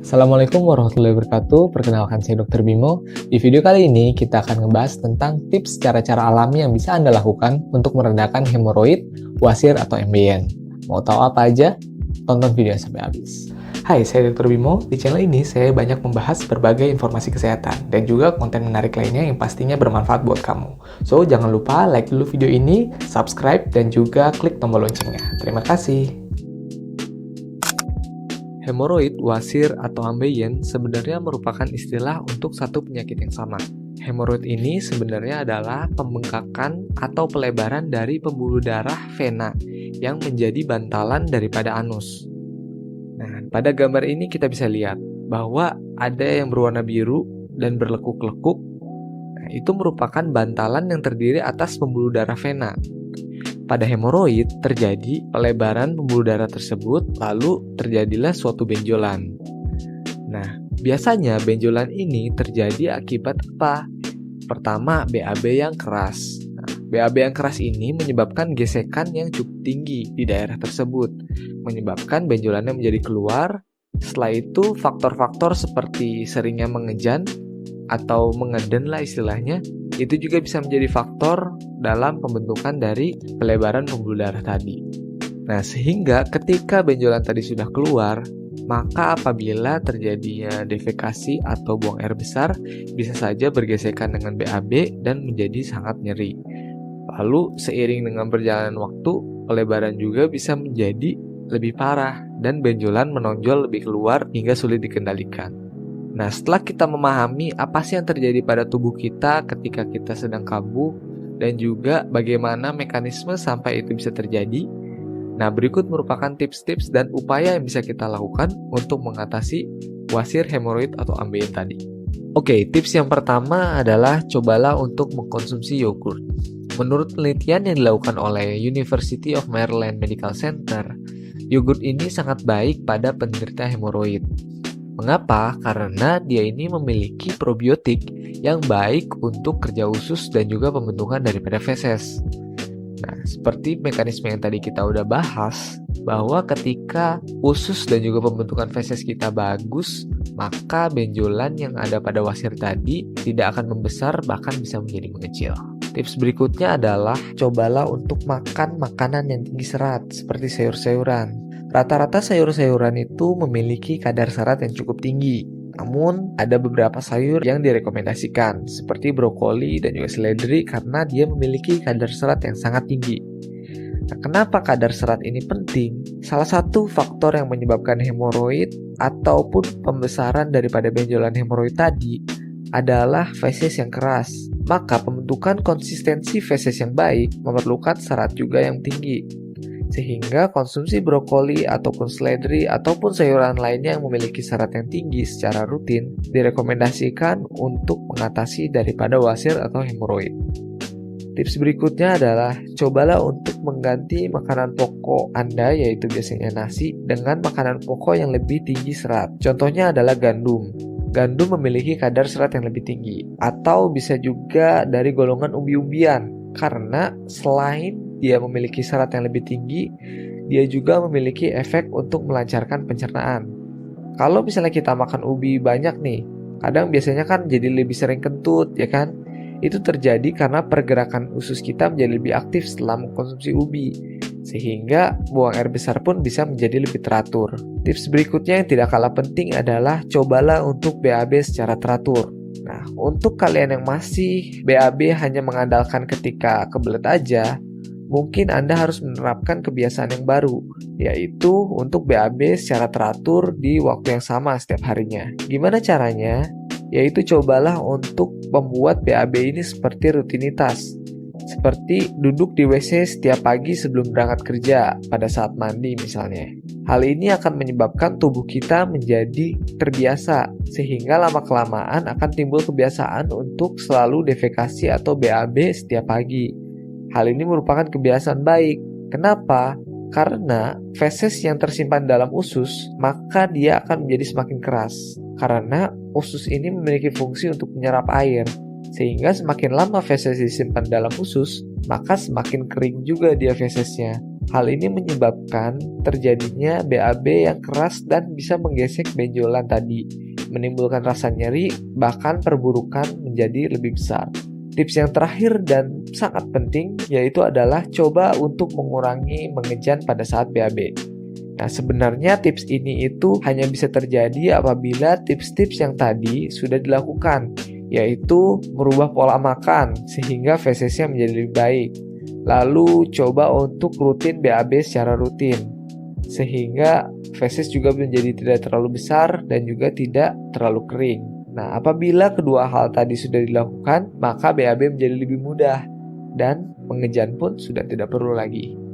Assalamualaikum warahmatullahi wabarakatuh. Perkenalkan saya Dr. Bimo. Di video kali ini kita akan ngebahas tentang tips cara-cara alami yang bisa Anda lakukan untuk meredakan hemoroid, wasir, atau MBN. Mau tahu apa aja? Tonton video sampai habis. Hai, saya Dr. Bimo. Di channel ini saya banyak membahas berbagai informasi kesehatan dan juga konten menarik lainnya yang pastinya bermanfaat buat kamu. So, jangan lupa like dulu video ini, subscribe, dan juga klik tombol loncengnya. Terima kasih. Hemoroid, wasir, atau ambeien sebenarnya merupakan istilah untuk satu penyakit yang sama. Hemoroid ini sebenarnya adalah pembengkakan atau pelebaran dari pembuluh darah vena yang menjadi bantalan daripada anus. Nah, pada gambar ini kita bisa lihat bahwa ada yang berwarna biru dan berlekuk-lekuk. Nah, itu merupakan bantalan yang terdiri atas pembuluh darah vena. Pada hemoroid terjadi pelebaran pembuluh darah tersebut, lalu terjadilah suatu benjolan. Nah, biasanya benjolan ini terjadi akibat apa? Pertama, BAB yang keras. Nah, BAB yang keras ini menyebabkan gesekan yang cukup tinggi di daerah tersebut, menyebabkan benjolannya menjadi keluar. Setelah itu, faktor-faktor seperti seringnya mengejan atau mengeden lah istilahnya, itu juga bisa menjadi faktor dalam pembentukan dari pelebaran pembuluh darah tadi. Nah, sehingga ketika benjolan tadi sudah keluar, maka apabila terjadinya defekasi atau buang air besar, bisa saja bergesekan dengan BAB dan menjadi sangat nyeri. Lalu, seiring dengan perjalanan waktu, pelebaran juga bisa menjadi lebih parah dan benjolan menonjol lebih keluar hingga sulit dikendalikan. Nah, setelah kita memahami apa sih yang terjadi pada tubuh kita ketika kita sedang kambuh dan juga bagaimana mekanisme sampai itu bisa terjadi, nah berikut merupakan tips-tips dan upaya yang bisa kita lakukan untuk mengatasi wasir, hemoroid, atau ambeien tadi. Oke, tips yang pertama adalah cobalah untuk mengkonsumsi yogurt. Menurut penelitian yang dilakukan oleh University of Maryland Medical Center, yogurt ini sangat baik pada penderita hemoroid. Mengapa? Karena dia ini memiliki probiotik yang baik untuk kerja usus dan juga pembentukan daripada feses. Nah, seperti mekanisme yang tadi kita udah bahas, bahwa ketika usus dan juga pembentukan feses kita bagus, maka benjolan yang ada pada wasir tadi tidak akan membesar, bahkan bisa menjadi mengecil. Tips berikutnya adalah cobalah untuk makan makanan yang tinggi serat, seperti sayur-sayuran. Rata-rata sayur-sayuran itu memiliki kadar serat yang cukup tinggi. Namun, ada beberapa sayur yang direkomendasikan, seperti brokoli dan juga seledri karena dia memiliki kadar serat yang sangat tinggi. Nah, kenapa kadar serat ini penting? Salah satu faktor yang menyebabkan hemoroid ataupun pembesaran daripada benjolan hemoroid tadi adalah feses yang keras. Maka pembentukan konsistensi feses yang baik memerlukan serat juga yang tinggi. Sehingga konsumsi brokoli ataupun seledri ataupun sayuran lainnya yang memiliki serat yang tinggi secara rutin direkomendasikan untuk mengatasi daripada wasir atau hemoroid. Tips berikutnya adalah cobalah untuk mengganti makanan pokok Anda, yaitu biasanya nasi, dengan makanan pokok yang lebih tinggi serat. Contohnya adalah gandum. Gandum memiliki kadar serat yang lebih tinggi, atau bisa juga dari golongan umbi-umbian, karena selain dia memiliki serat yang lebih tinggi, dia juga memiliki efek untuk melancarkan pencernaan. Kalau misalnya kita makan ubi banyak nih, kadang biasanya kan jadi lebih sering kentut, ya kan? Itu terjadi karena pergerakan usus kita menjadi lebih aktif setelah mengkonsumsi ubi, sehingga buang air besar pun bisa menjadi lebih teratur. Tips berikutnya yang tidak kalah penting adalah cobalah untuk BAB secara teratur. Nah, untuk kalian yang masih BAB hanya mengandalkan ketika kebelet aja, mungkin Anda harus menerapkan kebiasaan yang baru, yaitu untuk BAB secara teratur di waktu yang sama setiap harinya. Gimana caranya? Yaitu cobalah untuk membuat BAB ini seperti rutinitas. Seperti duduk di WC setiap pagi sebelum berangkat kerja, pada saat mandi misalnya. Hal ini akan menyebabkan tubuh kita menjadi terbiasa, sehingga lama-kelamaan akan timbul kebiasaan untuk selalu defekasi atau BAB setiap pagi. Hal ini merupakan kebiasaan baik. Kenapa? Karena feses yang tersimpan dalam usus, maka dia akan menjadi semakin keras. Karena usus ini memiliki fungsi untuk menyerap air. Sehingga semakin lama feses disimpan dalam usus, maka semakin kering juga dia fesesnya. Hal ini menyebabkan terjadinya BAB yang keras dan bisa menggesek benjolan tadi, menimbulkan rasa nyeri, bahkan perburukan menjadi lebih besar. Tips yang terakhir dan sangat penting yaitu adalah coba untuk mengurangi mengejan pada saat BAB. Nah, sebenarnya tips ini itu hanya bisa terjadi apabila tips-tips yang tadi sudah dilakukan, yaitu merubah pola makan sehingga fesesnya menjadi lebih baik. Lalu coba untuk rutin BAB secara rutin, sehingga feses juga menjadi tidak terlalu besar dan juga tidak terlalu kering. Nah, apabila kedua hal tadi sudah dilakukan, maka BAB menjadi lebih mudah dan mengejan pun sudah tidak perlu lagi.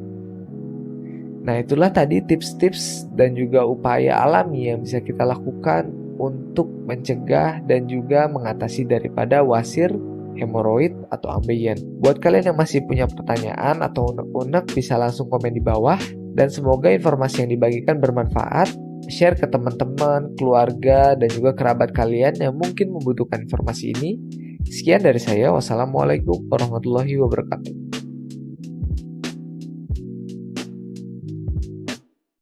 Nah, itulah tadi tips-tips dan juga upaya alami yang bisa kita lakukan untuk mencegah dan juga mengatasi daripada wasir, hemoroid, atau ambeien. Buat kalian yang masih punya pertanyaan atau unek-unek bisa langsung komen di bawah. Dan semoga informasi yang dibagikan bermanfaat. Share ke teman-teman, keluarga, dan juga kerabat kalian yang mungkin membutuhkan informasi ini. Sekian dari saya. Wassalamualaikum warahmatullahi wabarakatuh.